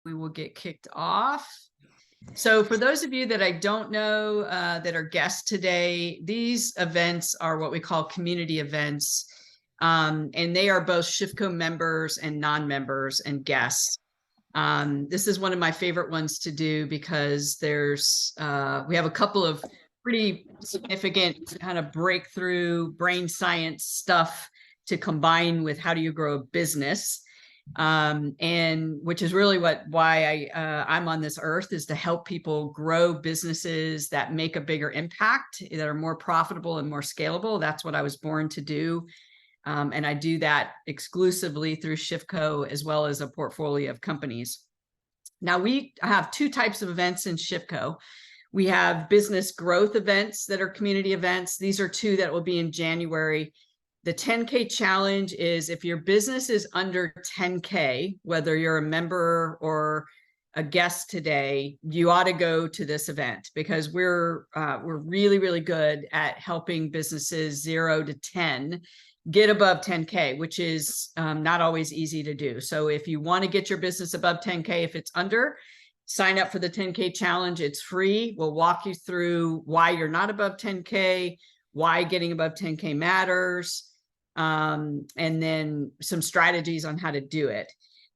We will get kicked off. So for those of you that I don't know that are guests today, these events are what we call community events. And they are both SHFCO members and non-members and guests. This is one of my favorite ones to do because we have a couple of pretty significant kind of breakthrough brain science stuff to combine with how do you grow a business. And which is really why I'm on this earth, is to help people grow businesses that make a bigger impact, that are more profitable and more scalable. That's what I was born to do. And I do that exclusively through SHFCO as well as a portfolio of companies. Now we have two types of events in SHFCO. We have business growth events that are community events. These are two that will be in January. The 10K challenge is if your business is under 10K, whether you're a member or a guest today, you ought to go to this event because we're really, really good at helping businesses 0 to 10 get above 10K, which is not always easy to do. So if you want to get your business above 10K, if it's under, sign up for the 10K challenge. It's free. We'll walk you through why you're not above 10K, why getting above 10K matters, and then some strategies on how to do it.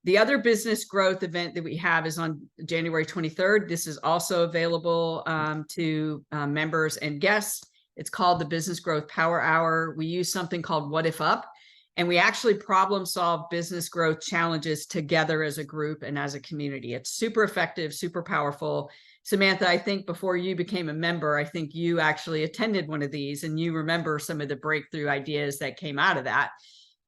The other business growth event that we have is on January 23rd. This is also available to members and guests. It's called the Business Growth Power Hour. We use something called What If Up, and we actually problem solve business growth challenges together as a group and as a community. It's super effective, super powerful. Samantha, I think before you became a member, I think you actually attended one of these and you remember some of the breakthrough ideas that came out of that.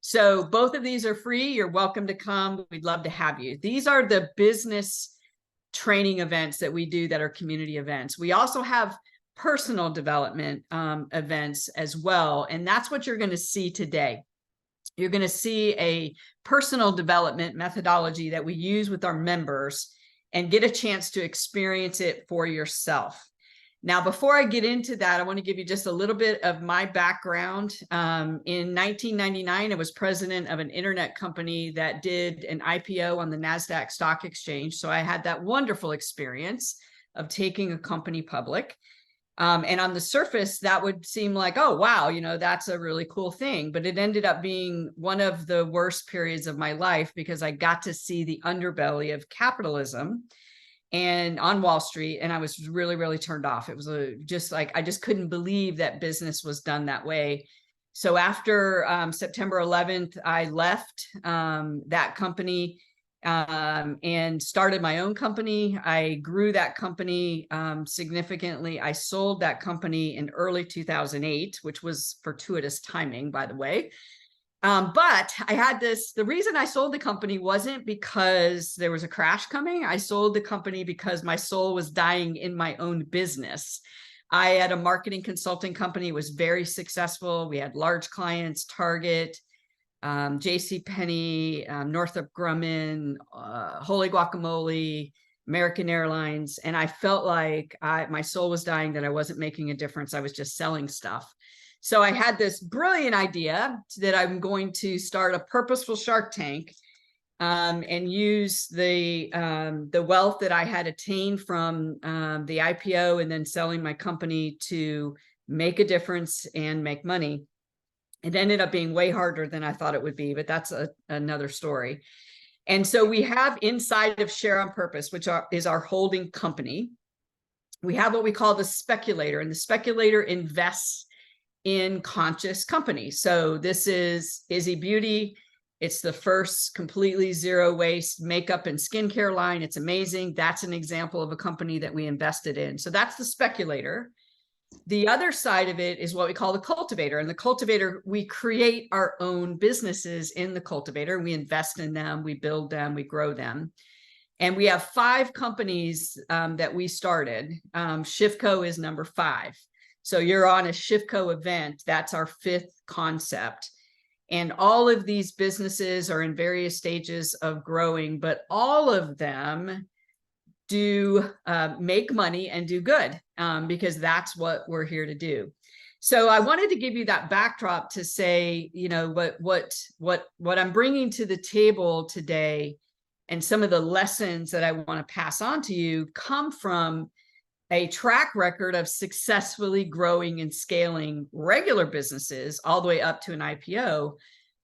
So both of these are free. You're welcome to come. We'd love to have you. These are the business training events that we do that are community events. We also have personal development events as well. And that's what you're going to see today. You're going to see a personal development methodology that we use with our members and get a chance to experience it for yourself. Now, before I get into that, I want to give you just a little bit of my background. In 1999, I was president of an internet company that did an IPO on the NASDAQ stock exchange. So I had that wonderful experience of taking a company public. And on the surface, that would seem like, oh, wow, you know, that's a really cool thing. But it ended up being one of the worst periods of my life because I got to see the underbelly of capitalism and on Wall Street. And I was really, really turned off. It was just like, I just couldn't believe that business was done that way. So after September 11th, I left that company and started my own company. I grew that company significantly. I sold that company in early 2008, which was fortuitous timing, by the way. But I had the reason I sold the company wasn't because there was a crash coming. I sold the company because my soul was dying in my own business. I had a marketing consulting company, was very successful. We had large clients, Target, JCPenney, Northrop Grumman, Holy Guacamole, American Airlines. And I felt like my soul was dying, that I wasn't making a difference. I was just selling stuff. So I had this brilliant idea that I'm going to start a purposeful Shark Tank and use the wealth that I had attained from the IPO and then selling my company to make a difference and make money. It ended up being way harder than I thought it would be, but that's another story. And so we have inside of Share on Purpose, which is our holding company, we have what we call the speculator, and the speculator invests in conscious companies. So this is Izzy Beauty. It's the first completely zero waste makeup and skincare line. It's amazing. That's an example of a company that we invested in. So that's the speculator. The other side of it is what we call the cultivator. And the cultivator, we create our own businesses in the cultivator. We invest in them, we build them, we grow them. And we have 5 companies that we started. SHFCO is number 5. So you're on a SHFCO event. That's our 5th concept. And all of these businesses are in various stages of growing, but all of them do make money and do good because that's what we're here to do. So I wanted to give you that backdrop to say, you know, what I'm bringing to the table today and some of the lessons that I want to pass on to you come from a track record of successfully growing and scaling regular businesses all the way up to an IPO,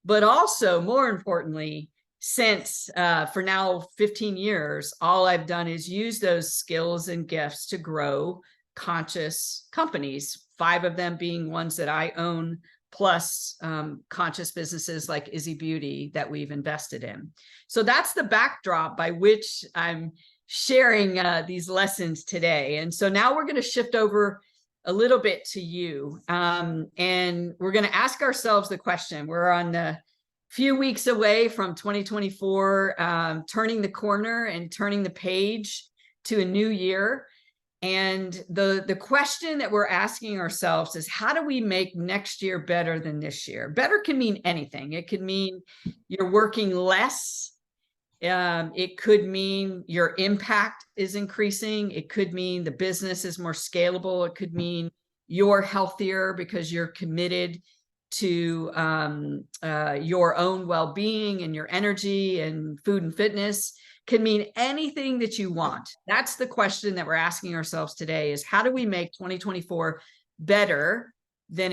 but also more importantly, since for now 15 years, all I've done is use those skills and gifts to grow conscious companies, 5 of them being ones that I own, plus conscious businesses like Izzy Beauty that we've invested in. So that's the backdrop by which I'm sharing these lessons today. And so now we're going to shift over a little bit to you. And we're going to ask ourselves the question. We're on the few weeks away from 2024, turning the corner and turning the page to a new year. And the question that we're asking ourselves is, how do we make next year better than this year? Better can mean anything. It could mean you're working less. It could mean your impact is increasing. It could mean the business is more scalable. It could mean you're healthier because you're committed to your own well-being and your energy, and food and fitness. Could mean anything that you want. That's the question that we're asking ourselves today, is how do we make 2024 better than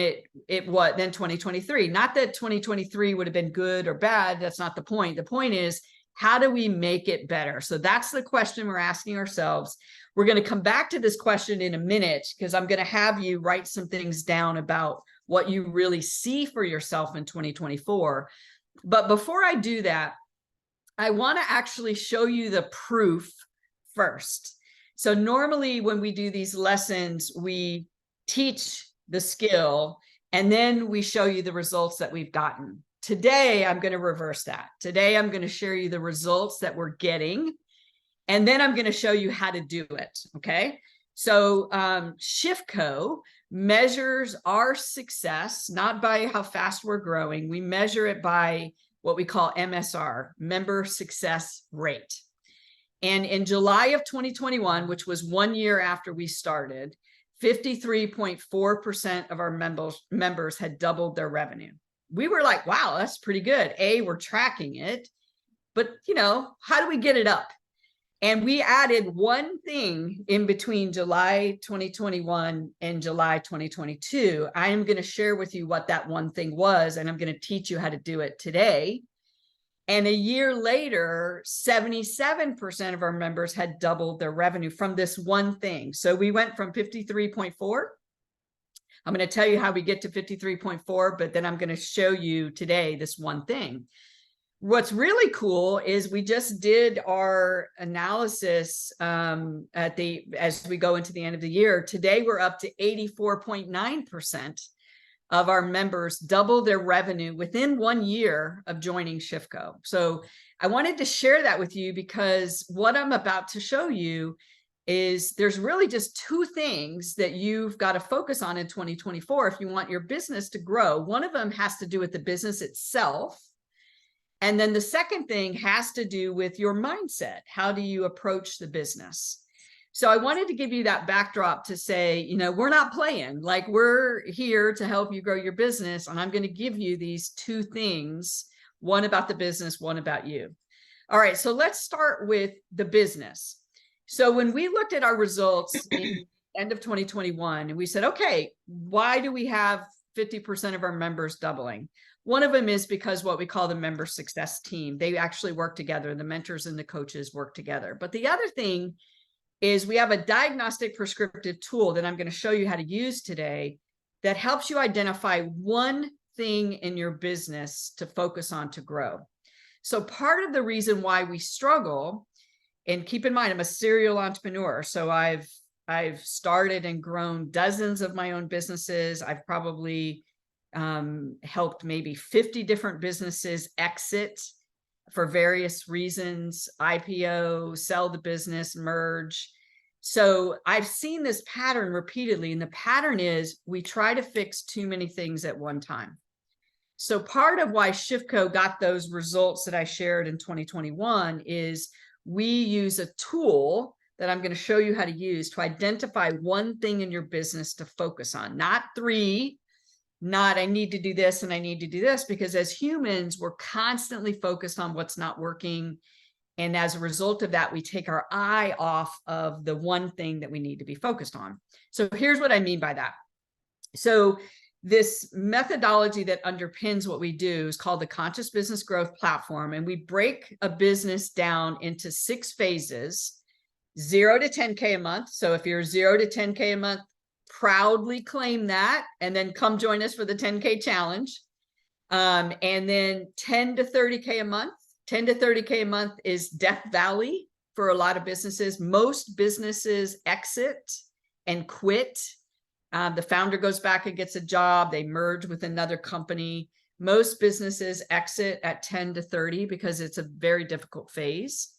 than 2023? Not that 2023 would have been good or bad. That's not the point. The point is, how do we make it better? So that's the question we're asking ourselves. We're going to come back to this question in a minute, because I'm going to have you write some things down about what you really see for yourself in 2024. But before I do that, I want to actually show you the proof first. So normally when we do these lessons, we teach the skill and then we show you the results that we've gotten. Today, I'm going to reverse that. Today, I'm going to share you the results that we're getting, and then I'm going to show you how to do it. Okay. So SchiffCo measures our success not by how fast we're growing. We measure it by what we call MSR, member success rate. And in July of 2021, which was 1 year after we started, 53.4% of our members had doubled their revenue. We were like, wow, that's pretty good. We're tracking it, but how do we get it up? And we added one thing in between July 2021 and July 2022. I am going to share with you what that one thing was, and I'm going to teach you how to do it today. And a year later, 77% of our members had doubled their revenue from this one thing. So we went from 53.4. I'm going to tell you how we get to 53.4, but then I'm going to show you today this one thing. What's really cool is we just did our analysis as we go into the end of the year. Today, we're up to 84.9% of our members double their revenue within 1 year of joining SchiffCo. So I wanted to share that with you, because what I'm about to show you is there's really just 2 things that you've got to focus on in 2024 if you want your business to grow. One of them has to do with the business itself. And then the second thing has to do with your mindset. How do you approach the business? So I wanted to give you that backdrop to say, we're not playing. Like, we're here to help you grow your business. And I'm going to give you these 2 things, one about the business, one about you. All right, so let's start with the business. So when we looked at our results in the end of 2021, and we said, okay, why do we have 50% of our members doubling? One of them is because what we call the member success team. They actually work together. The mentors and the coaches work together. But the other thing is we have a diagnostic prescriptive tool that I'm going to show you how to use today that helps you identify one thing in your business to focus on to grow. So part of the reason why we struggle, and keep in mind, I'm a serial entrepreneur. So I've started and grown dozens of my own businesses. I've probably helped maybe 50 different businesses exit for various reasons, IPO, sell the business, merge. So I've seen this pattern repeatedly, and the pattern is we try to fix too many things at one time. So part of why SchiffCo got those results that I shared in 2021 is we use a tool that I'm going to show you how to use to identify one thing in your business to focus on, not 3, not I need to do this and I need to do this, because as humans, we're constantly focused on what's not working And as a result of that, we take our eye off of the one thing that we need to be focused on. So here's what I mean by that. So this methodology that underpins what we do is called the Conscious Business Growth Platform. And we break a business down into 6 phases, 0 to 10K a month. So if you're 0 to 10K a month, proudly claim that, and then come join us for the 10K challenge. And then 10 to 30K a month. 10 to 30K a month is Death Valley for a lot of businesses. Most businesses exit and quit. The founder goes back and gets a job. They merge with another company. Most businesses exit at 10 to 30 because it's a very difficult phase.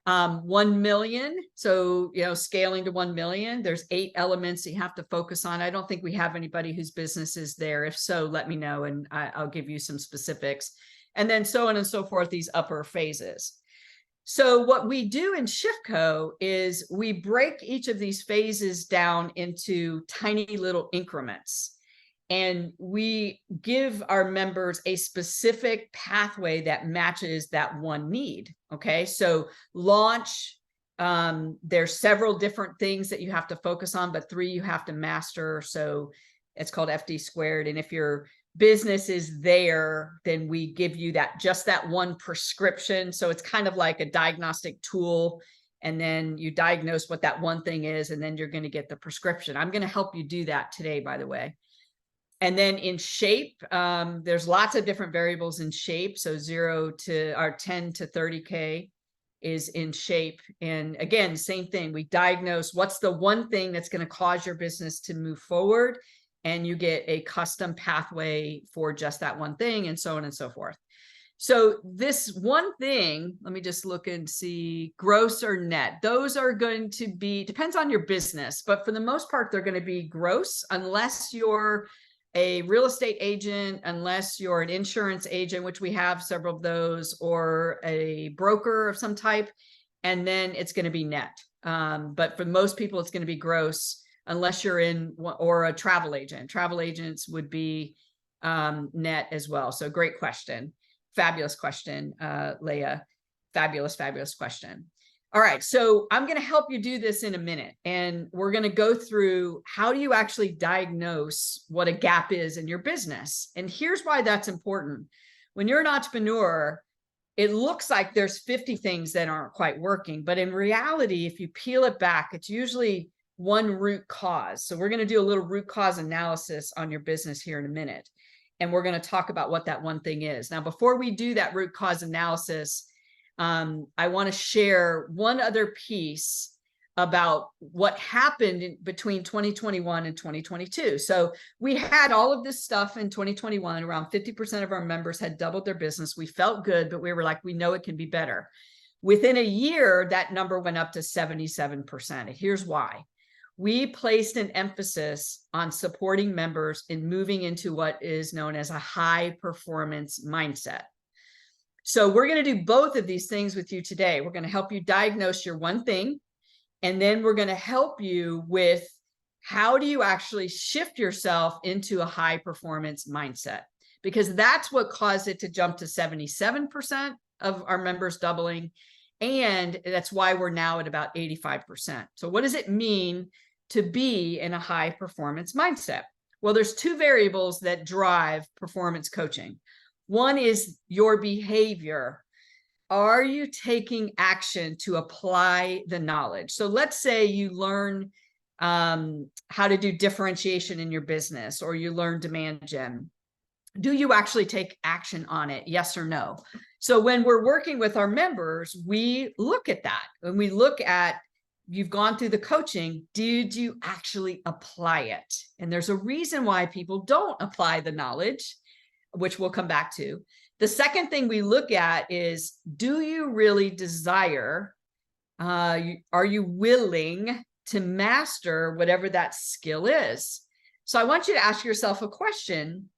1 million. So, scaling to 1 million, there's 8 elements that you have to focus on. I don't think we have anybody whose business is there. If so, let me know and I'll give you some specifics. And then so on and so forth, these upper phases. So what we do in ShiftCo is we break each of these phases down into tiny little increments. And we give our members a specific pathway that matches that one need. Okay, so launch, there's several different things that you have to focus on, but 3 you have to master. So it's called FD squared. And if your business is there, then we give you just that one prescription. So it's kind of like a diagnostic tool. And then you diagnose what that one thing is, and then you're going to get the prescription. I'm going to help you do that today, by the way. And then in shape, there's lots of different variables in shape. So 0 to 10 to 30K is in shape. And again, same thing. We diagnose what's the one thing that's going to cause your business to move forward. And you get a custom pathway for just that one thing, and so on and so forth. So this one thing, let me just look and see, gross or net. Those are going to be, depends on your business, but for the most part, they're going to be gross unless you're a real estate agent, unless you're an insurance agent, which we have several of those, or a broker of some type, and then it's going to be net. But for most people, it's going to be gross unless you're or a travel agent. Travel agents would be net as well. So great question. Fabulous question, Leah. Fabulous, fabulous question. All right, so I'm going to help you do this in a minute, and we're going to go through how do you actually diagnose what a gap is in your business. And here's why that's important. When you're an entrepreneur, it looks like there's 50 things that aren't quite working, but in reality, if you peel it back, it's usually one root cause. So we're going to do a little root cause analysis on your business here in a minute. And we're going to talk about what that one thing is. Now, before we do that root cause analysis, I want to share one other piece about what happened between 2021 and 2022. So we had all of this stuff in 2021. Around 50% of our members had doubled their business. We felt good, but we were like, we know it can be better. Within a year, that number went up to 77%. Here's why. We placed an emphasis on supporting members in moving into what is known as a high performance mindset. So we're going to do both of these things with you today. We're going to help you diagnose your one thing, and then we're going to help you with how do you actually shift yourself into a high performance mindset, because that's what caused it to jump to 77% of our members doubling. And that's why we're now at about 85%. So what does it mean to be in a high performance mindset? Well, there's 2 variables that drive performance coaching. One is your behavior. Are you taking action to apply the knowledge? So let's say you learn how to do differentiation in your business, or you learn demand gen. Do you actually take action on it? Yes or no? So when we're working with our members, we look at that. When we look at, you've gone through the coaching, did you actually apply it? And there's a reason why people don't apply the knowledge, which we'll come back to. The second thing we look at is, do you really desire, are you willing to master whatever that skill is? So I want you to ask yourself a question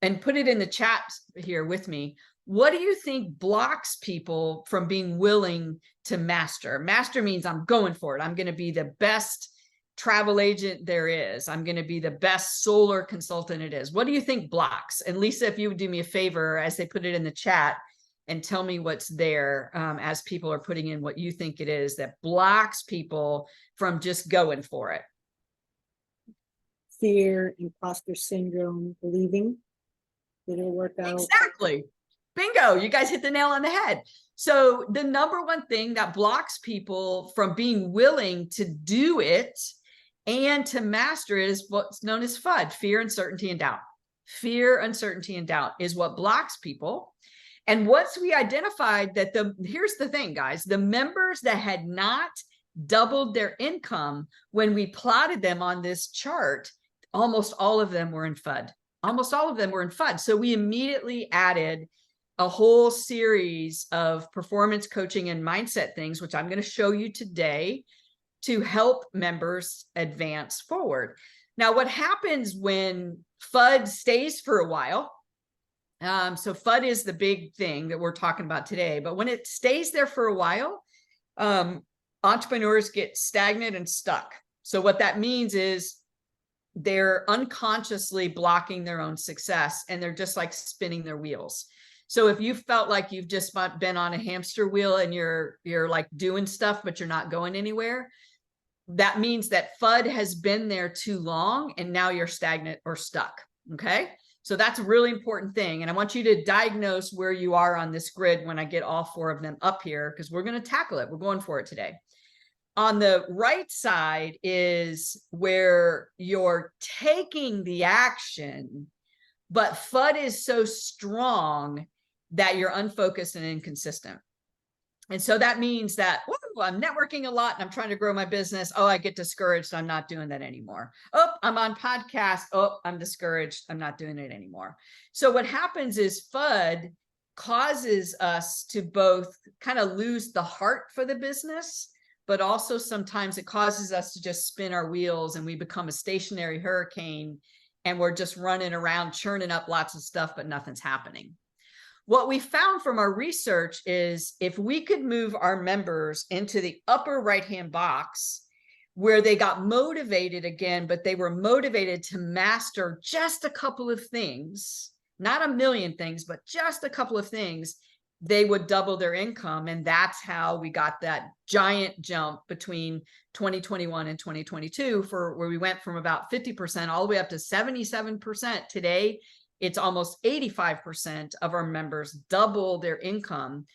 and put it in the chat here with me. What do you think blocks people from being willing to master? Master means I'm going for it. I'm going to be the best travel agent there is. I'm going to be the best solar consultant it is. What do you think blocks? And Lisa, if you would do me a favor, as they put it in the chat, and tell me what's there as people are putting in what you think it is that blocks people from just going for it. Fear, imposter syndrome, believing that it'll work out. Exactly. Bingo. You guys hit the nail on the head. So the number one thing that blocks people from being willing to do it and to master it is what's known as FUD, fear, uncertainty, and doubt. Fear, uncertainty, and doubt is what blocks people. And once we identified that here's the thing, guys, the members that had not doubled their income when we plotted them on this chart, almost all of them were in FUD. Almost all of them were in FUD. So we immediately added a whole series of performance coaching and mindset things, which I'm going to show you today to help members advance forward. Now, what happens when FUD stays for a while? So FUD is the big thing that we're talking about today, but when it stays there for a while, entrepreneurs get stagnant and stuck. So what that means is they're unconsciously blocking their own success and they're just like spinning their wheels. So if you felt like you've just been on a hamster wheel and you're like doing stuff, but you're not going anywhere, that means that FUD has been there too long and now you're stagnant or stuck. Okay. So that's a really important thing. And I want you to diagnose where you are on this grid when I get all four of them up here, because we're going to tackle it. We're going for it today. On the right side is where you're taking the action, but FUD is so strong that you're unfocused and inconsistent. And so that means that I'm networking a lot and I'm trying to grow my business. Oh, I get discouraged. I'm not doing that anymore. Oh, I'm on podcast. Oh, I'm discouraged. I'm not doing it anymore. So what happens is FUD causes us to both kind of lose the heart for the business, but also sometimes it causes us to just spin our wheels and we become a stationary hurricane and we're just running around churning up lots of stuff, but nothing's happening. What we found from our research is if we could move our members into the upper right-hand box where they got motivated again, but they were motivated to master just a couple of things, not a million things, but just a couple of things, they would double their income. And that's how we got that giant jump between 2021 and 2022 for where we went from about 50% all the way up to 77% today. It's almost 85% of our members double their income.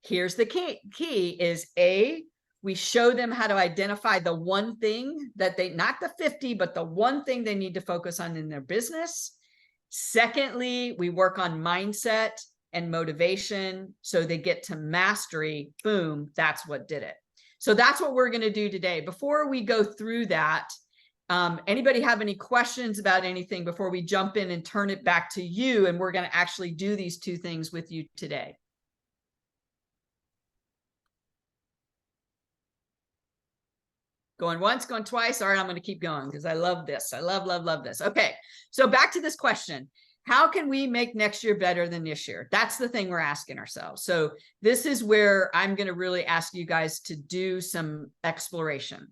Here's the key is we show them how to identify the one thing that they, not the 50, but the one thing they need to focus on in their business. Secondly, we work on mindset and motivation so they get to mastery. Boom, that's what did it. So that's what we're going to do today. Before we go through that, anybody have any questions about anything before we jump in and turn it back to you? And we're going to actually do these two things with you today. Going once, going twice. All right, I'm going to keep going because I love this. I love this. Okay, so back to this question. How can we make next year better than this year? That's the thing we're asking ourselves. So this is where I'm going to really ask you guys to do some exploration.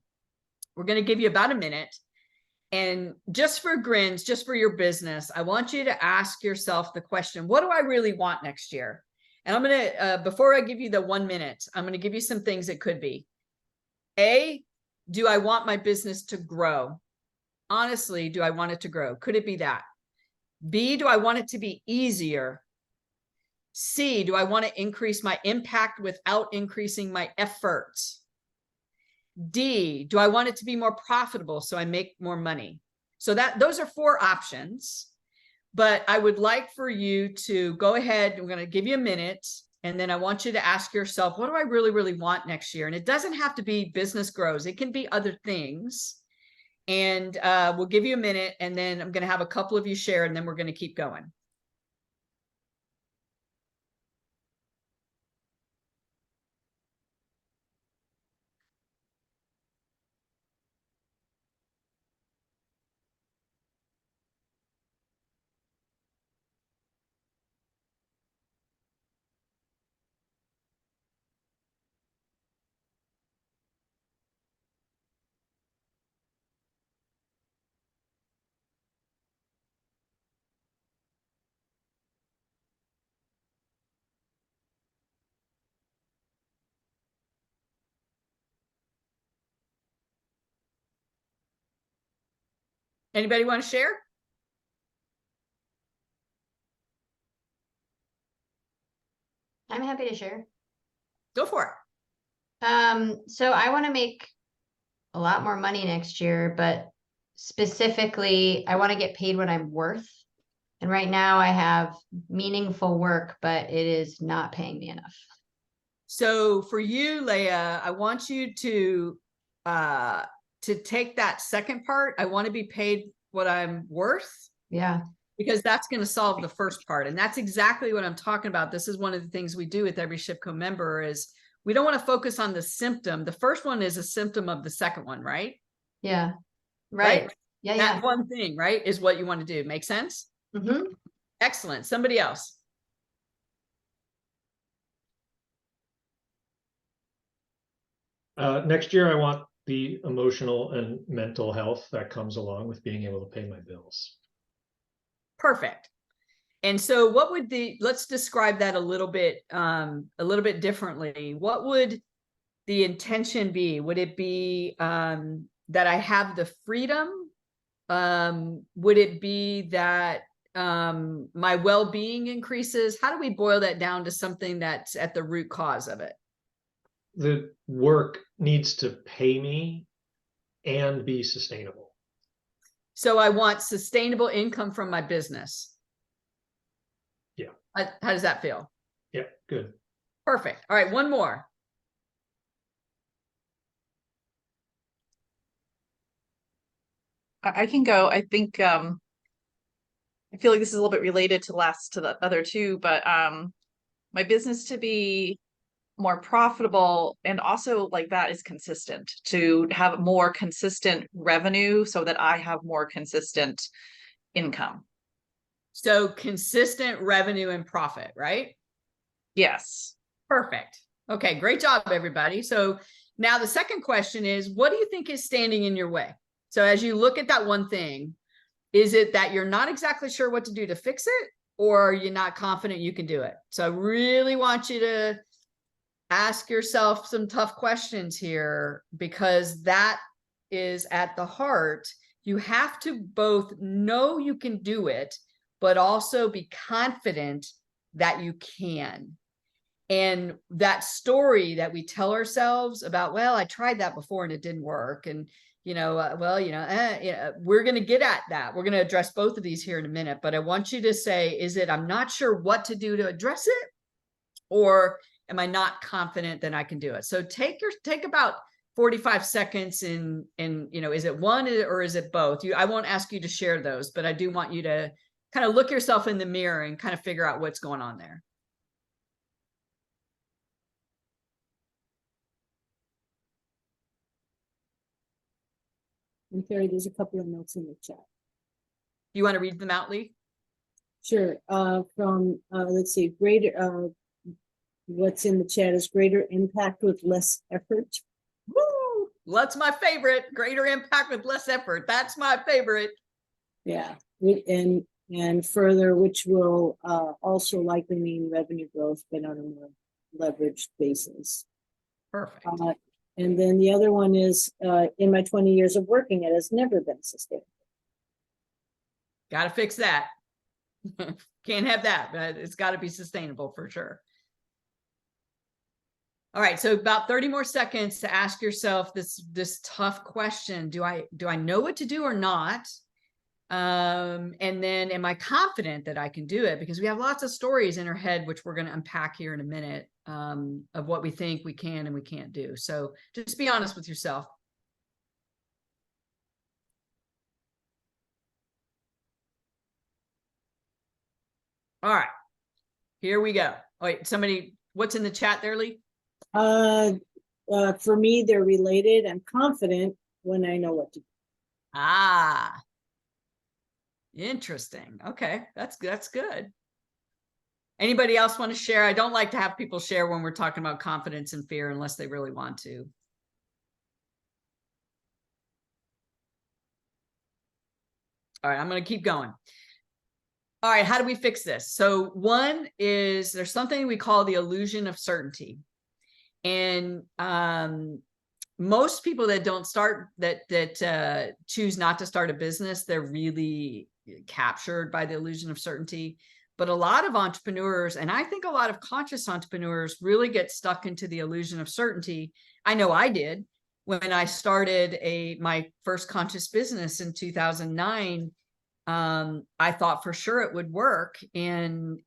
We're going to give you about a minute. And just for grins, just for your business, I want you to ask yourself the question, what do I really want next year? And I'm going to, before I give you the 1 minute, I'm going to give you some things it could be. A, do I want my business to grow? Honestly, do I want it to grow? Could it be that? B, do I want it to be easier? C, do I want to increase my impact without increasing my efforts? D, do I want it to be more profitable so I make more money? So those are 4 options, but I would like for you to go ahead. We're going to give you a minute. And then I want you to ask yourself, what do I really want next year? And it doesn't have to be business grows. It can be other things. And we'll give you a minute and then I'm going to have a couple of you share and then we're going to keep going. Anybody want to share? I'm happy to share. Go for it. So I want to make a lot more money next year, but specifically, I want to get paid what I'm worth. And right now I have meaningful work, but it is not paying me enough. So for you, Leah, I want you to take that second part. I want to be paid what I'm worth. Yeah. Because that's going to solve the first part. And that's exactly what I'm talking about. This is one of the things we do with every SHPCO member is we don't want to focus on the symptom. The first one is a symptom of the second one, right? Yeah. Right. Yeah. That Yeah. one thing, right, is what you want to do. Make sense? Mm-hmm. Excellent. Somebody else. Next year, I want the emotional and mental health that comes along with being able to pay my bills. Perfect. And so what would let's describe that a little bit differently. What would the intention be? Would it be that I have the freedom? Would it be that my well-being increases? How do we boil that down to something that's at the root cause of it? The work needs to pay me and be sustainable. So I want sustainable income from my business. Yeah. How does that feel? Yeah, good. Perfect. All right, one more. I can go. I think I feel like this is a little bit related to the other two, but my business to be more profitable and also like that is consistent, to have more consistent revenue so that I have more consistent income. So consistent revenue and profit, right? Yes. Perfect. Okay, great job, everybody. So now the second question is, what do you think is standing in your way? So as you look at that one thing, is it that you're not exactly sure what to do to fix it, or you're not confident you can do it? So I really want you to ask yourself some tough questions here, because that is at the heart. You have to both know you can do it, but also be confident that you can. And that story that we tell ourselves about, well, I tried that before and it didn't work. And, we're going to get at that. We're going to address both of these here in a minute, but I want you to say, is it, I'm not sure what to do to address it, or am I not confident that I can do it? So take about 45 seconds and is it one or is it both? I won't ask you to share those, but I do want you to kind of look yourself in the mirror and kind of figure out what's going on there. And Carrie, there's a couple of notes in the chat. You want to read them out, Lee? Sure. From let's see, greater what's in the chat is greater impact with less effort. Woo! That's my favorite. Greater impact with less effort. That's my favorite. Yeah. And further, which will also likely mean revenue growth, but on a more leveraged basis. Perfect. And then the other one is, in my 20 years of working, it has never been sustainable. Got to fix that. Can't have that, but it's got to be sustainable for sure. All right, so about 30 more seconds to ask yourself this tough question. Do I know what to do or not? And then am I confident that I can do it? Because we have lots of stories in our head, which we're going to unpack here in a minute, of what we think we can and we can't do. So just be honest with yourself. All right, here we go. Wait, somebody, what's in the chat there, Lee? For me, they're related. I'm confident when I know what to do. Ah, interesting. Okay, that's good. Anybody else want to share? I don't like to have people share when we're talking about confidence and fear unless they really want to. All right, I'm going to keep going. All right, how do we fix this? So one is there's something we call the illusion of certainty. And most people that don't start, that choose not to start a business, they're really captured by the illusion of certainty. But a lot of entrepreneurs, and I think a lot of conscious entrepreneurs, really get stuck into the illusion of certainty. I know I did when I started my first conscious business in 2009. I thought for sure it would work, and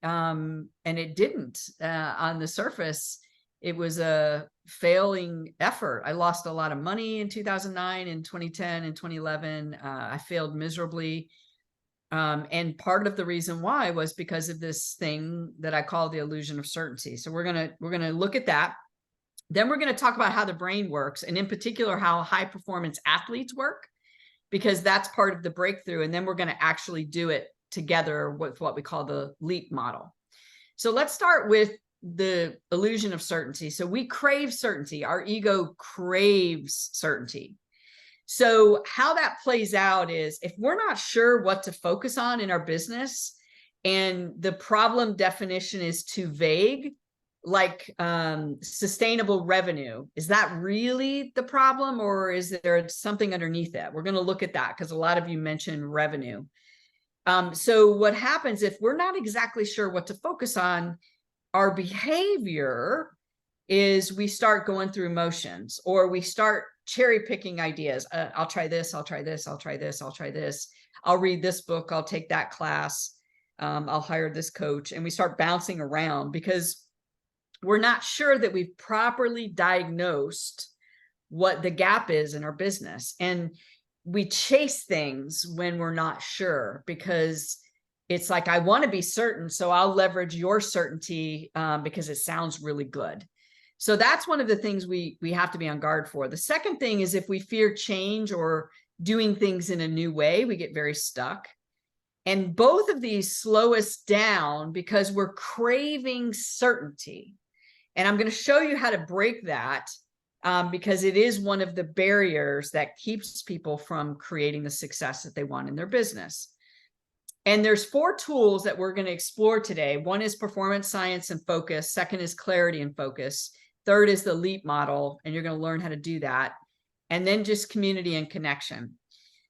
it didn't. On the surface, it was a failing effort. I lost a lot of money in 2009, in 2010, and 2011. I failed miserably. And part of the reason why was because of this thing that I call the illusion of certainty. So we're gonna look at that. Then we're going to talk about how the brain works, and in particular, how high performance athletes work, because that's part of the breakthrough. And then we're going to actually do it together with what we call the LEAP model. So let's start with the illusion of certainty. So we crave certainty. Our ego craves certainty. So how that plays out is, if we're not sure what to focus on in our business, and the problem definition is too vague, like sustainable revenue, is that really the problem, or is there something underneath that? We're going to look at that, because a lot of you mentioned revenue. So what happens if we're not exactly sure what to focus on? Our behavior is we start going through motions, or we start cherry picking ideas. I'll try this, I'll try this, I'll try this, I'll try this. I'll read this book, I'll take that class, I'll hire this coach. And we start bouncing around because we're not sure that we've properly diagnosed what the gap is in our business. And we chase things when we're not sure, because it's like, I want to be certain, so I'll leverage your certainty because it sounds really good. So that's one of the things we have to be on guard for. The second thing is, if we fear change or doing things in a new way, we get very stuck. And both of these slow us down because we're craving certainty. And I'm going to show you how to break that, because it is one of the barriers that keeps people from creating the success that they want in their business. And there's 4 tools that we're going to explore today. One is performance science and focus. Second is clarity and focus. Third is the LEAP model, and you're going to learn how to do that. And then just community and connection.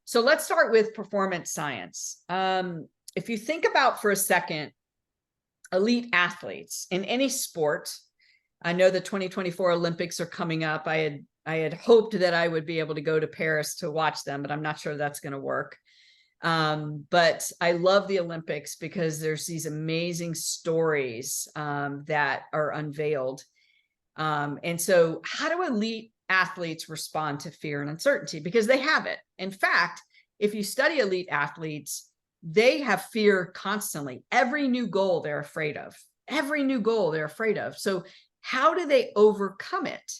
So let's start with performance science. If you think about for a second, elite athletes in any sport. I know the 2024 Olympics are coming up. I had hoped that I would be able to go to Paris to watch them, but I'm not sure that's going to work. But I love the Olympics because there's these amazing stories that are unveiled. And so how do elite athletes respond to fear and uncertainty? Because they have it. In fact, if you study elite athletes, they have fear constantly. Every new goal they're afraid of. Every new goal they're afraid of. So how do they overcome it?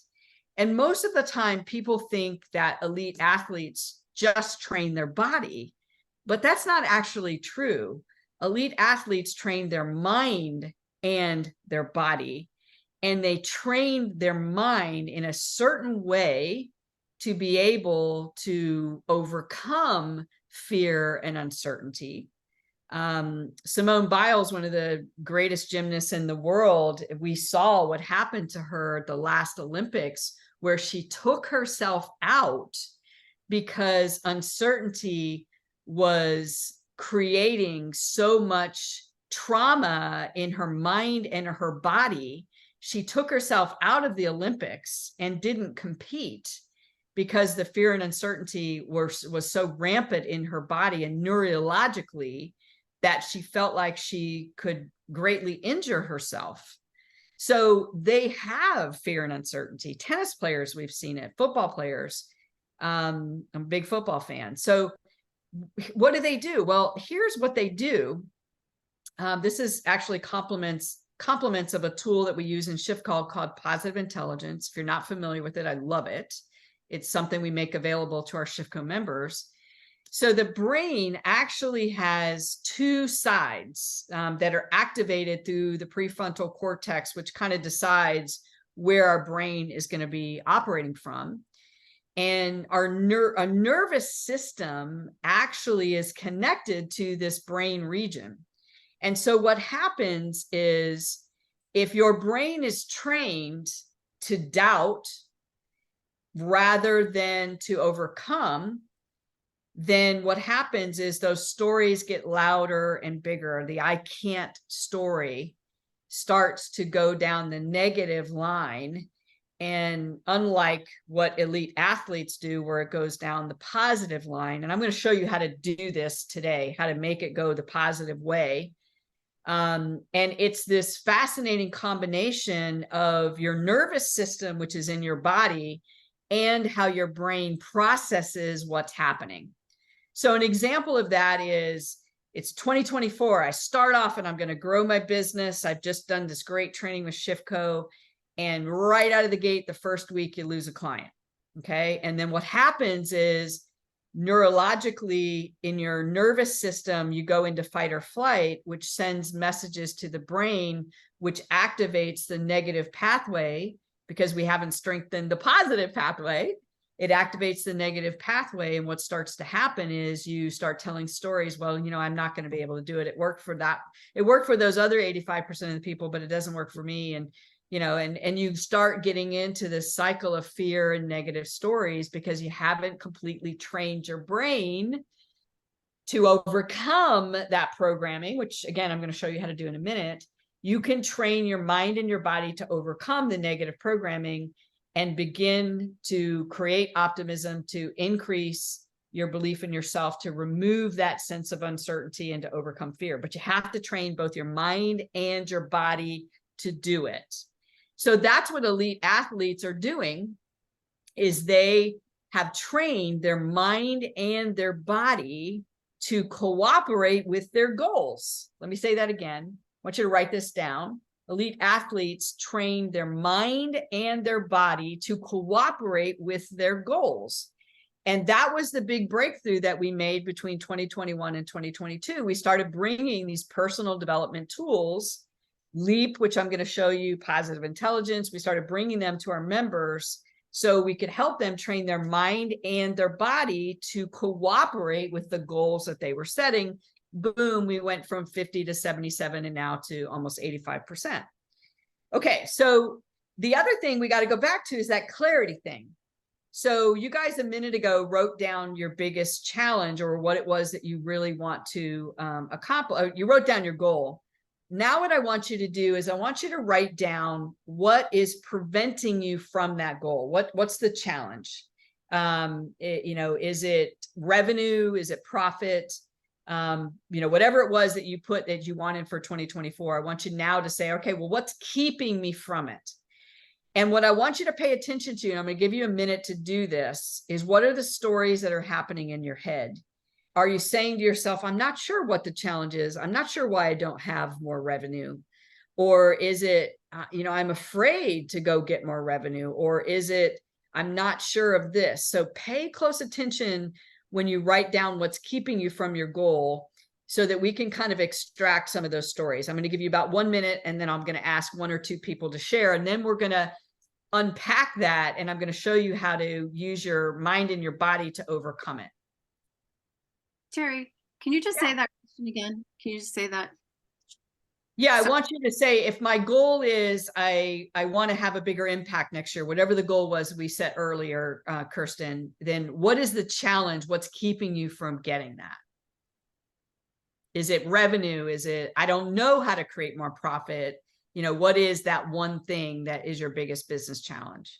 And most of the time, people think that elite athletes just train their body, but that's not actually true. Elite athletes train their mind and their body, and they train their mind in a certain way to be able to overcome fear and uncertainty. Simone Biles, one of the greatest gymnasts in the world, we saw what happened to her at the last Olympics, where she took herself out because uncertainty was creating so much trauma in her mind and her body. She took herself out of the Olympics and didn't compete because the fear and uncertainty was so rampant in her body and neurologically that she felt like she could greatly injure herself. So they have fear and uncertainty. Tennis players, we've seen it. Football players. I'm a big football fan. So what do? Well, here's what they do. This is actually compliments of a tool that we use in ShiftCall called Positive Intelligence. If you're not familiar with it, I love it. It's something we make available to our ShiftCo members. So the brain actually has 2 sides that are activated through the prefrontal cortex, which kind of decides where our brain is going to be operating from. And our nervous system actually is connected to this brain region. And so what happens is, if your brain is trained to doubt, rather than to overcome, then what happens is those stories get louder and bigger. The I can't story starts to go down the negative line. And unlike what elite athletes do, where it goes down the positive line, and I'm going to show you how to do this today, how to make it go the positive way. And it's this fascinating combination of your nervous system, which is in your body, and how your brain processes what's happening. So an example of that is, it's 2024. I start off and I'm going to grow my business. I've just done this great training with Shifco. And right out of the gate, the first week, you lose a client. Okay. And then what happens is, neurologically in your nervous system, you go into fight or flight, which sends messages to the brain, which activates the negative pathway because we haven't strengthened the positive pathway. It activates the negative pathway. And what starts to happen is you start telling stories. Well, you know, I'm not going to be able to do it. It worked for that. It worked for those other 85% of the people, but it doesn't work for me. And you know, and you start getting into this cycle of fear and negative stories because you haven't completely trained your brain to overcome that programming, which again, I'm going to show you how to do in a minute. You can train your mind and your body to overcome the negative programming and begin to create optimism, to increase your belief in yourself, to remove that sense of uncertainty and to overcome fear. But you have to train both your mind and your body to do it. So that's what elite athletes are doing, is they have trained their mind and their body to cooperate with their goals. Let me say that again. I want you to write this down. Elite athletes train their mind and their body to cooperate with their goals. And that was the big breakthrough that we made between 2021 and 2022. We started bringing these personal development tools, LEAP, which I'm going to show you, positive intelligence. We started bringing them to our members so we could help them train their mind and their body to cooperate with the goals that they were setting. Boom, we went from 50 to 77 and now to almost 85%. Okay, so the other thing we got to go back to is that clarity thing. So you guys a minute ago wrote down your biggest challenge or what it was that you really want to accomplish. You wrote down your goal. Now what I want you to do is I want you to write down what is preventing you from that goal. What's the challenge? You know, is it revenue? Is it profit? You know, whatever it was that you put that you wanted for 2024, I want you now to say, okay, well, what's keeping me from it? And what I want you to pay attention to, and I'm going to give you a minute to do this, is what are the stories that are happening in your head? Are you saying to yourself, I'm not sure what the challenge is. I'm not sure why I don't have more revenue. Or is it, you know, I'm afraid to go get more revenue. Or is it, I'm not sure of this. So pay close attention when you write down what's keeping you from your goal so that we can kind of extract some of those stories. I'm going to give you about 1 minute and then I'm going to ask 1 or 2 people to share. And then we're going to unpack that. And I'm going to show you how to use your mind and your body to overcome it. Terry, can you just say that question again? Can you just say that? Yeah, I So- want you to say, if my goal is I want to have a bigger impact next year, whatever the goal was we set earlier, Kirsten, then what is the challenge? What's keeping you from getting that? Is it revenue? Is it, I don't know how to create more profit? You know, what is that one thing that is your biggest business challenge?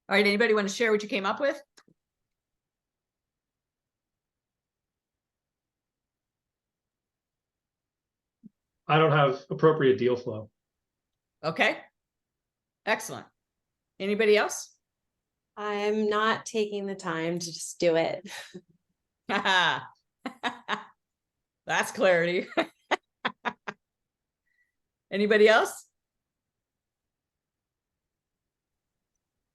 All right, anybody want to share what you came up with? I don't have appropriate deal flow. Okay. Excellent. Anybody else? I'm not taking the time to just do it. That's clarity. Anybody else?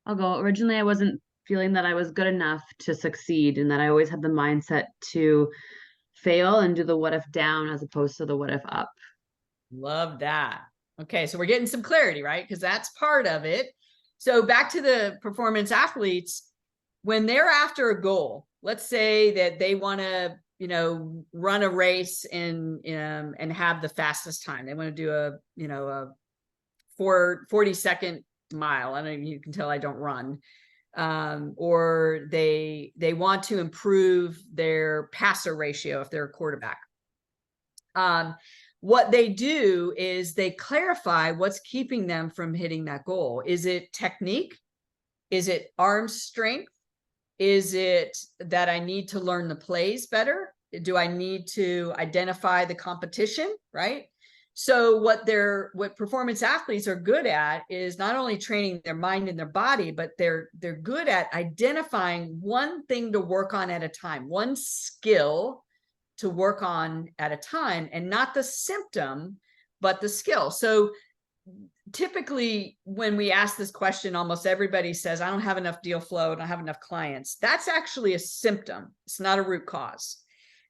I'll go. Originally, I wasn't feeling that I was good enough to succeed, and that I always had the mindset to fail and do the what if down as opposed to the what if up. Love that. Okay, so we're getting some clarity, right? Because that's part of it. So back to the performance athletes, when they're after a goal, let's say that they want to, you know, run a race and have the fastest time. They want to do a 40-second mile. I know you can tell I don't run. Or they want to improve their passer ratio if they're a quarterback. What they do is they clarify what's keeping them from hitting that goal. Is it technique? Is it arm strength? Is it that I need to learn the plays better? Do I need to identify the competition, right? So what performance athletes are good at is not only training their mind and their body, but they're good at identifying one thing to work on at a time, one skill to work on at a time, and not the symptom, but the skill. So typically when we ask this question, almost everybody says, I don't have enough deal flow, I don't have enough clients. That's actually a symptom. It's not a root cause.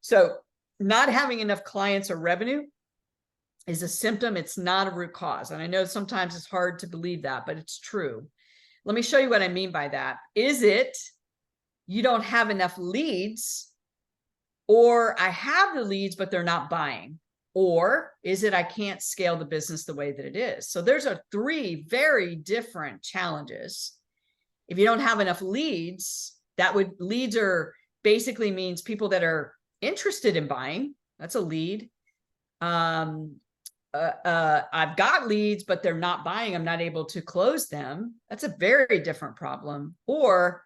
So not having enough clients or revenue is a symptom. It's not a root cause. And I know sometimes it's hard to believe that, but it's true. Let me show you what I mean by that. Is it you don't have enough leads, or I have the leads, but they're not buying? Or is it I can't scale the business the way that it is? So there's three very different challenges. If you don't have enough leads, leads are basically means people that are interested in buying. That's a lead. I've got leads, but they're not buying. I'm not able to close them. That's a very different problem. Or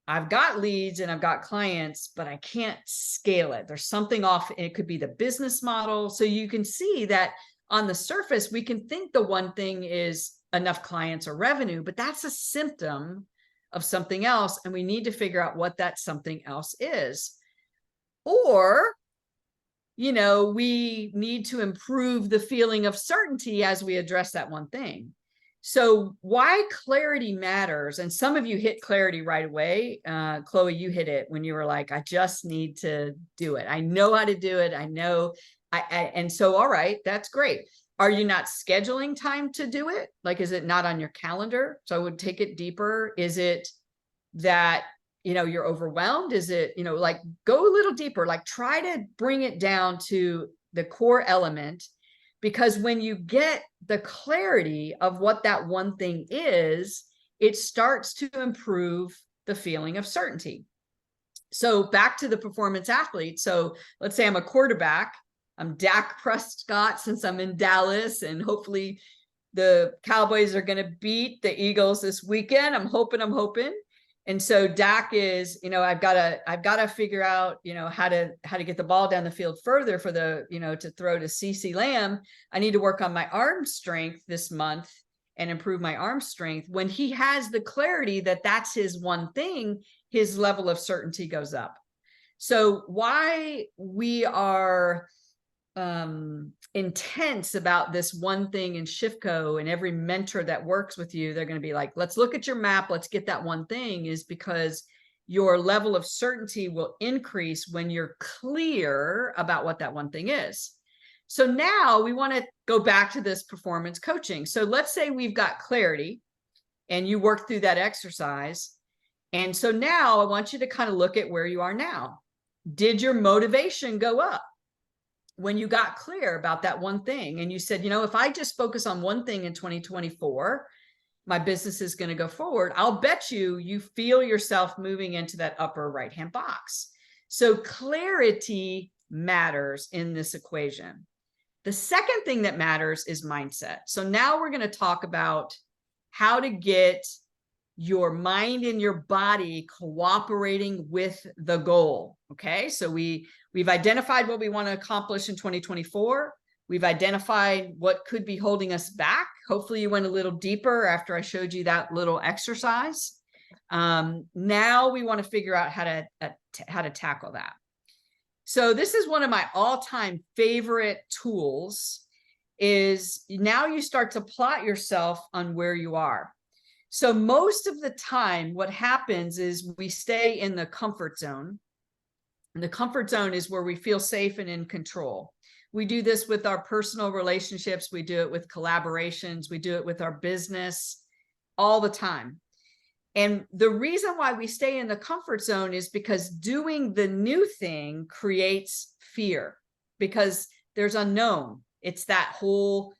I've got leads and I've got clients, but I can't scale it. There's something off. It could be the business model. So you can see that on the surface, we can think the one thing is enough clients or revenue, but that's a symptom of something else. And we need to figure out what that something else is. Or, you know, we need to improve the feeling of certainty as we address that one thing. So why clarity matters, and some of you hit clarity right away. Chloe, you hit it when you were like, I just need to do it. I know how to do it. I know. And so, all right, that's great. Are you not scheduling time to do it? Like, is it not on your calendar? So I would take it deeper. Is it that, you know, you're overwhelmed? Is it, you know, like go a little deeper, like try to bring it down to the core element. Because when you get the clarity of what that one thing is, it starts to improve the feeling of certainty. So back to the performance athlete. So let's say I'm a quarterback. I'm Dak Prescott since I'm in Dallas, and hopefully the Cowboys are going to beat the Eagles this weekend. I'm hoping. And so Dak is, you know, I've got to figure out, you know, how to get the ball down the field further for the, you know, to throw to CeeDee Lamb. I need to work on my arm strength this month and improve my arm strength. When he has the clarity that that's his one thing, his level of certainty goes up. So why we are intense about this one thing in ShiftCo, and every mentor that works with you, they're going to be like, let's look at your map. Let's get that one thing, is because your level of certainty will increase when you're clear about what that one thing is. So now we want to go back to this performance coaching. So let's say we've got clarity and you work through that exercise. And so now I want you to kind of look at where you are now. Did your motivation go up when you got clear about that one thing? And you said, you know, if I just focus on one thing in 2024, my business is going to go forward. I'll bet you feel yourself moving into that upper right-hand box. So clarity matters in this equation. The second thing that matters is mindset. So now we're going to talk about how to get your mind and your body cooperating with the goal. Okay. So we've identified what we want to accomplish in 2024. We've identified what could be holding us back. Hopefully you went a little deeper after I showed you that little exercise. Now we want to figure out how to tackle that. So this is one of my all-time favorite tools, is now you start to plot yourself on where you are. So most of the time, what happens is we stay in the comfort zone. And the comfort zone is where we feel safe and in control. We do this with our personal relationships. We do it with collaborations. We do it with our business all the time. And the reason why we stay in the comfort zone is because doing the new thing creates fear, because there's unknown. It's that whole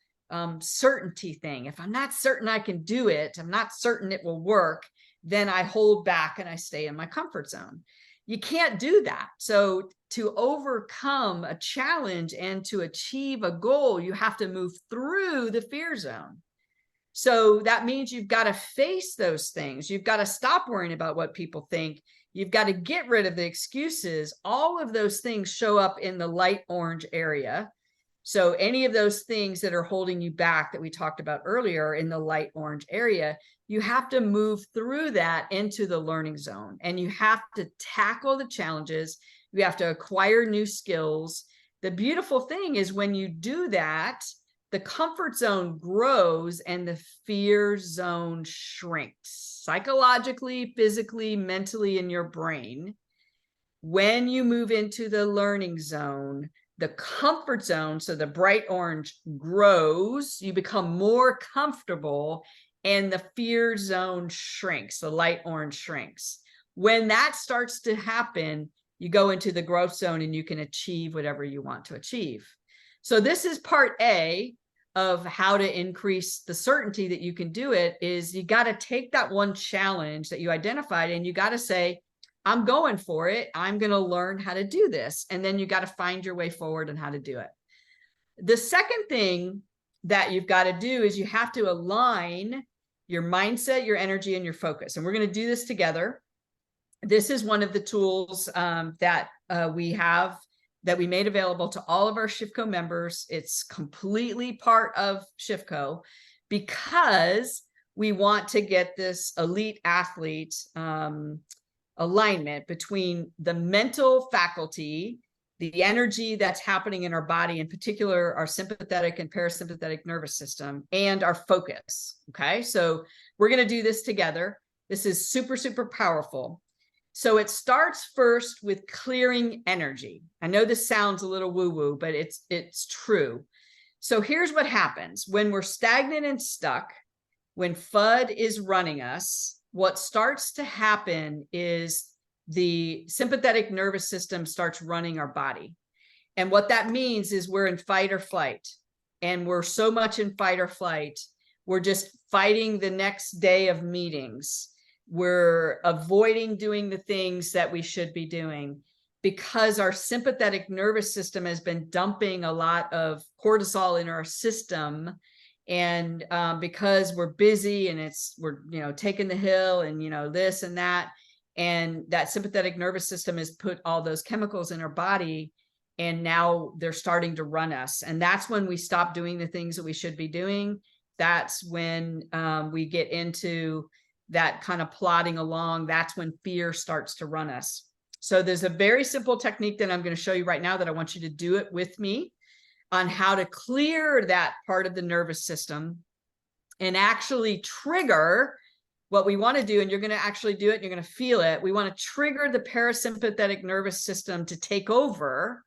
certainty thing. If I'm not certain I can do it, I'm not certain it will work, then I hold back and I stay in my comfort zone. You can't do that. So to overcome a challenge and to achieve a goal, you have to move through the fear zone. So that means you've got to face those things. You've got to stop worrying about what people think. You've got to get rid of the excuses. All of those things show up in the light orange area. So any of those things that are holding you back that we talked about earlier in the light orange area, you have to move through that into the learning zone, and you have to tackle the challenges. You have to acquire new skills. The beautiful thing is when you do that, the comfort zone grows and the fear zone shrinks psychologically, physically, mentally in your brain. When you move into the learning zone, the comfort zone, so the bright orange, grows, you become more comfortable, and the fear zone shrinks, the light orange shrinks. When that starts to happen, you go into the growth zone and you can achieve whatever you want to achieve. So this is part A of how to increase the certainty that you can do it. Is you got to take that one challenge that you identified and you got to say, I'm going for it. I'm going to learn how to do this. And then you got to find your way forward and how to do it. The second thing that you've got to do is you have to align your mindset, your energy, and your focus. And we're going to do this together. This is one of the tools that we have, that we made available to all of our ShiftCo members. It's completely part of ShiftCo because we want to get this elite athlete alignment between the mental faculty, the energy that's happening in our body, in particular, our sympathetic and parasympathetic nervous system, and our focus. Okay, so we're going to do this together. This is super, super powerful. So it starts first with clearing energy. I know this sounds a little woo-woo, but it's true. So here's what happens when we're stagnant and stuck, when FUD is running us. What starts to happen is the sympathetic nervous system starts running our body. And what that means is we're in fight or flight. And we're so much in fight or flight, we're just fighting the next day of meetings. We're avoiding doing the things that we should be doing because our sympathetic nervous system has been dumping a lot of cortisol in our system. And because we're busy and we're taking the hill and this and that sympathetic nervous system has put all those chemicals in our body, and now they're starting to run us. And that's when we stop doing the things that we should be doing. That's when we get into that kind of plodding along. That's when fear starts to run us. So there's a very simple technique that I'm going to show you right now that I want you to do it with me, on how to clear that part of the nervous system and actually trigger what we want to do. And you're going to actually do it. You're going to feel it. We want to trigger the parasympathetic nervous system to take over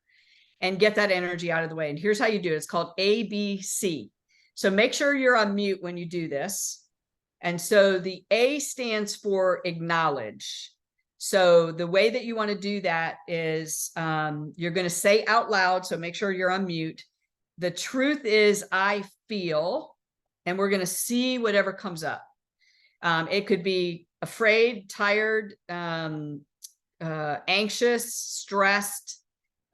and get that energy out of the way. And here's how you do it. It's called ABC. So make sure you're on mute when you do this. And so the A stands for acknowledge. So the way that you want to do that is you're going to say out loud. So make sure you're on mute. The truth is, I feel, and we're going to see whatever comes up. It could be afraid, tired, anxious, stressed,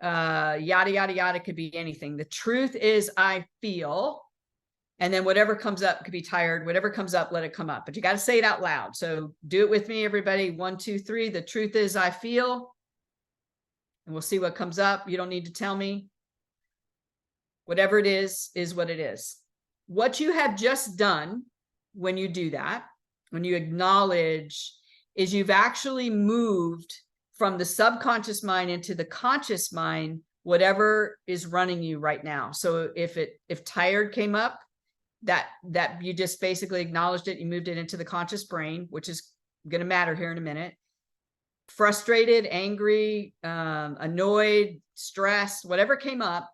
yada, yada, yada. It could be anything. The truth is, I feel. And then whatever comes up, could be tired, whatever comes up, let it come up. But you got to say it out loud. So do it with me, everybody. 1, 2, 3. The truth is, I feel. And we'll see what comes up. You don't need to tell me. Whatever it is what it is. What you have just done when you do that, when you acknowledge, is you've actually moved from the subconscious mind into the conscious mind, whatever is running you right now. So if tired came up, that you just basically acknowledged it, you moved it into the conscious brain, which is going to matter here in a minute. Frustrated, angry, annoyed, stressed, whatever came up,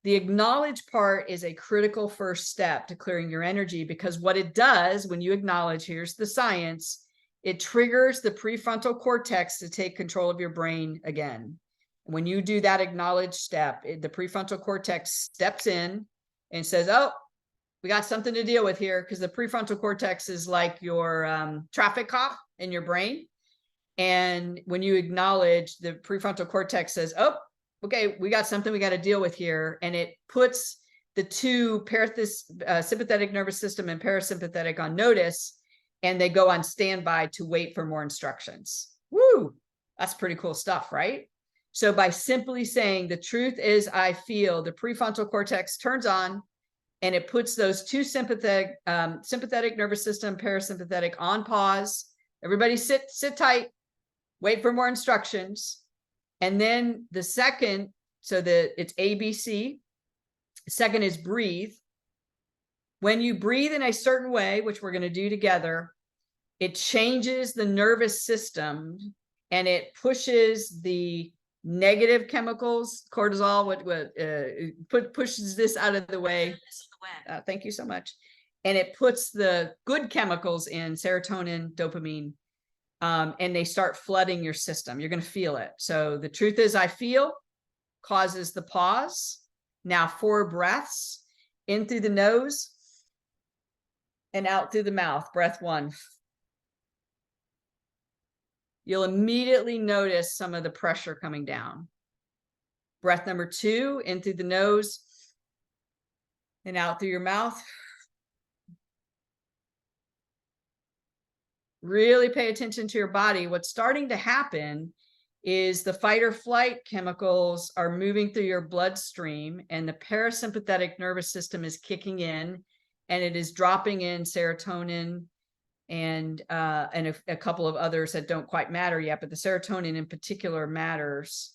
the acknowledge part is a critical first step to clearing your energy, because what it does when you acknowledge, here's the science, it triggers the prefrontal cortex to take control of your brain again. When you do that acknowledge step, the prefrontal cortex steps in and says, oh, we got something to deal with here, because the prefrontal cortex is like your traffic cop in your brain. And when you acknowledge, the prefrontal cortex says, oh, okay, we got something we got to deal with here. And it puts the two sympathetic nervous system and parasympathetic on notice, and they go on standby to wait for more instructions. Woo, that's pretty cool stuff, right? So by simply saying the truth is I feel, the prefrontal cortex turns on, and it puts those two sympathetic nervous system, parasympathetic on pause. Everybody sit tight, wait for more instructions. And then the second, so it's ABC. Second is breathe. When you breathe in a certain way, which we're going to do together, it changes the nervous system and it pushes the negative chemicals, cortisol, pushes this out of the way. Thank you so much. And it puts the good chemicals in, serotonin, dopamine, and they start flooding your system. You're going to feel it. So the truth is I feel causes the pause. Now 4 breaths, in through the nose and out through the mouth. Breath 1. You'll immediately notice some of the pressure coming down. Breath number 2, in through the nose and out through your mouth. Really pay attention to your body. What's starting to happen is the fight or flight chemicals are moving through your bloodstream, and the parasympathetic nervous system is kicking in, and it is dropping in serotonin and a couple of others that don't quite matter yet, but the serotonin in particular matters.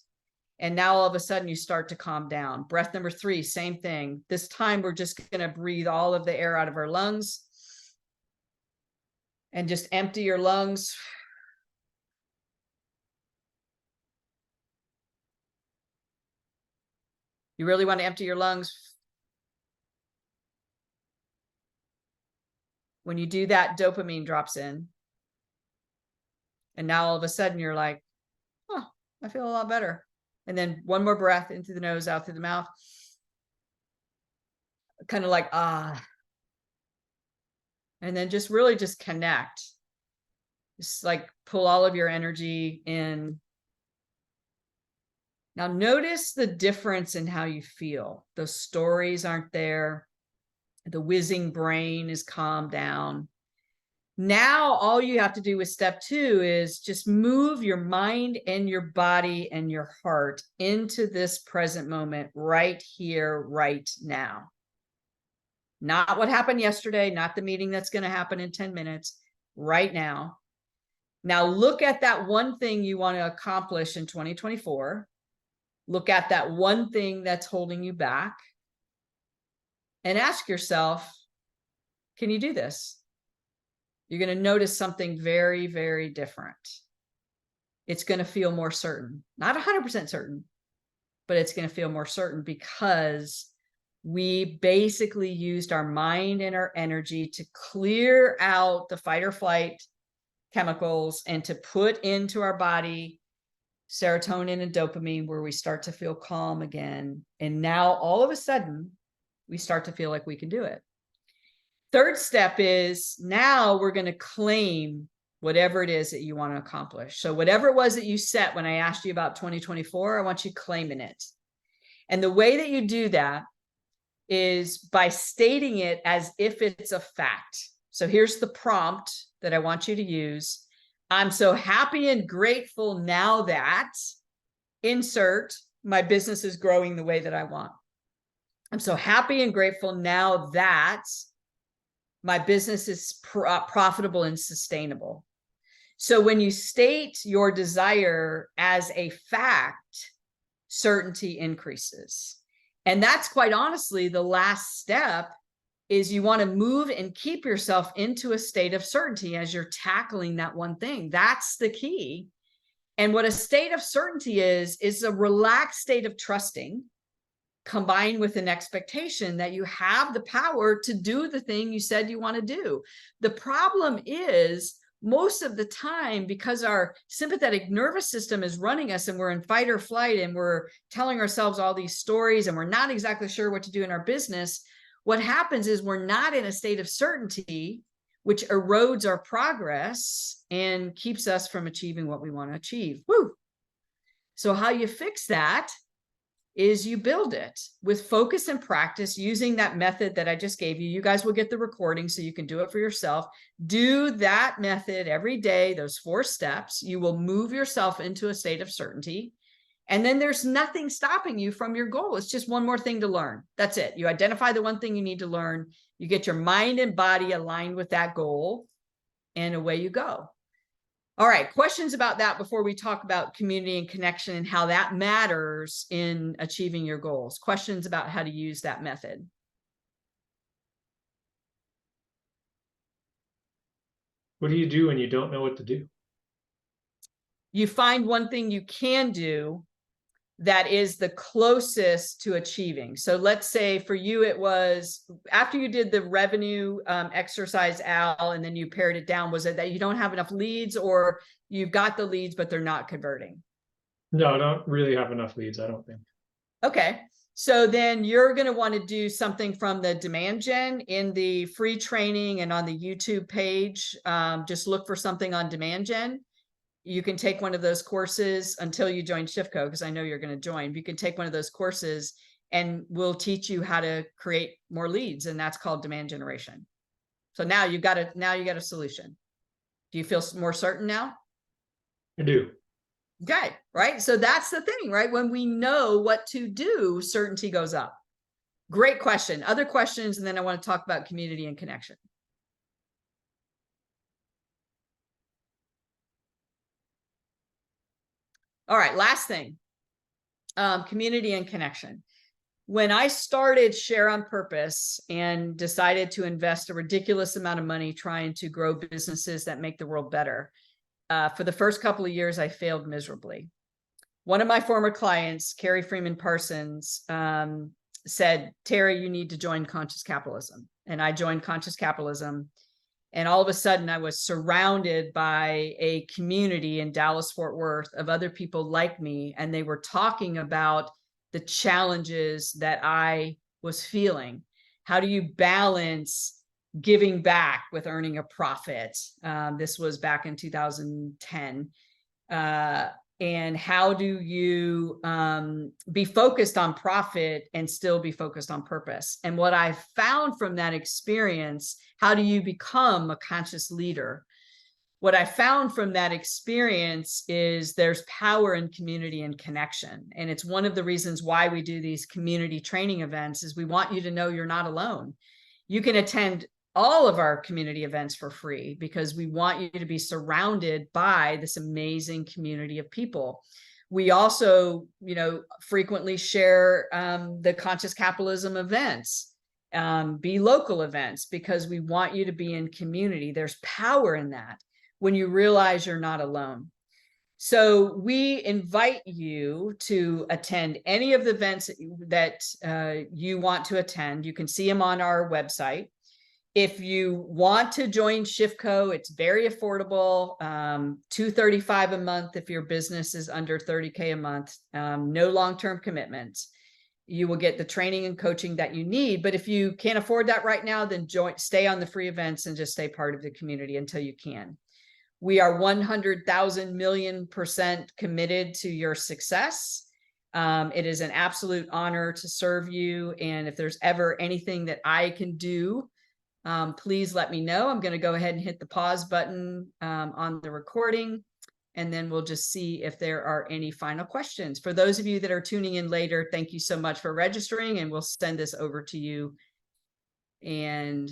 And now all of a sudden you start to calm down. Breath number 3, same thing. This time we're just going to breathe all of the air out of our lungs and just empty your lungs. You really want to empty your lungs. When you do that, dopamine drops in. And now all of a sudden you're like, oh, I feel a lot better. And then one more breath in through the nose, out through the mouth. Kind of like, ah. And then just really just connect. Just like pull all of your energy in. Now notice the difference in how you feel. Those stories aren't there. The whizzing brain is calmed down. Now all you have to do with step 2 is just move your mind and your body and your heart into this present moment right here, right now. Not what happened yesterday, not the meeting that's going to happen in 10 minutes, right now. Now look at that one thing you want to accomplish in 2024. Look at that one thing that's holding you back. And ask yourself, can you do this? You're going to notice something very, very different. It's going to feel more certain. Not 100% certain, but it's going to feel more certain because we basically used our mind and our energy to clear out the fight or flight chemicals and to put into our body serotonin and dopamine, where we start to feel calm again. And now all of a sudden, we start to feel like we can do it. Third step is now we're going to claim whatever it is that you want to accomplish. So whatever it was that you set when I asked you about 2024, I want you claiming it. And the way that you do that is by stating it as if it's a fact. So here's the prompt that I want you to use. I'm so happy and grateful now that insert my business is growing the way that I want. I'm so happy and grateful now that my business is profitable and sustainable. So when you state your desire as a fact, certainty increases. And that's quite honestly the last step, is you want to move and keep yourself into a state of certainty as you're tackling that one thing. That's the key. And what a state of certainty is a relaxed state of trusting, combined with an expectation that you have the power to do the thing you said you want to do. The problem is, most of the time, because our sympathetic nervous system is running us and we're in fight or flight and we're telling ourselves all these stories and we're not exactly sure what to do in our business, what happens is we're not in a state of certainty, which erodes our progress and keeps us from achieving what we want to achieve. Woo! So how you fix that is you build it with focus and practice using that method that I just gave you. You guys will get the recording so you can do it for yourself. Do that method every day, those 4 steps. You will move yourself into a state of certainty. And then there's nothing stopping you from your goal. It's just one more thing to learn. That's it. You identify the one thing you need to learn. You get your mind and body aligned with that goal, and away you go. All right, questions about that before we talk about community and connection and how that matters in achieving your goals? Questions about how to use that method? What do you do when you don't know what to do? You find one thing you can do that is the closest to achieving. So let's say for you, it was after you did the revenue exercise, Al, and then you pared it down, was it that you don't have enough leads, or you've got the leads, but they're not converting? No, I don't really have enough leads, I don't think. Okay. So then you're going to want to do something from the demand gen in the free training and on the YouTube page. Just look for something on demand gen. You can take one of those courses until you join ShiftCo, because I know you're going to join. You can take one of those courses and we'll teach you how to create more leads, and that's called demand generation. So now you got a solution. Do you feel more certain now? I do. Okay, right? So that's the thing, right? When we know what to do, certainty goes up. Great question. Other questions, and then I want to talk about community and connection. All right, last thing, community and connection. When I started Share on Purpose and decided to invest a ridiculous amount of money trying to grow businesses that make the world better, for the first couple of years, I failed miserably. One of my former clients, Carrie Freeman Parsons, said, Terry, you need to join Conscious Capitalism. And I joined Conscious Capitalism. And all of a sudden, I was surrounded by a community in Dallas-Fort Worth of other people like me. And they were talking about the challenges that I was feeling. How do you balance giving back with earning a profit? This was back in 2010. And how do you be focused on profit and still be focused on purpose? And what I found from that experience, how do you become a conscious leader? What I found from that experience is there's power in community and connection. And it's one of the reasons why we do these community training events, is we want you to know you're not alone. You can attend all of our community events for free because we want you to be surrounded by this amazing community of people. We also, frequently share the Conscious Capitalism events, be local events, because we want you to be in community. There's power in that when you realize you're not alone. So we invite you to attend any of the events that you want to attend. You can see them on our website. If you want to join ShiftCo, it's very affordable, $235 a month if your business is under 30K a month, no long-term commitments. You will get the training and coaching that you need. But if you can't afford that right now, then stay on the free events and just stay part of the community until you can. We are 100,000 million% committed to your success. It is an absolute honor to serve you. And if there's ever anything that I can do, please let me know. I'm going to go ahead and hit the pause button on the recording. and then we'll just see if there are any final questions. For those of you that are tuning in later, thank you so much for registering, and we'll send this over to you. And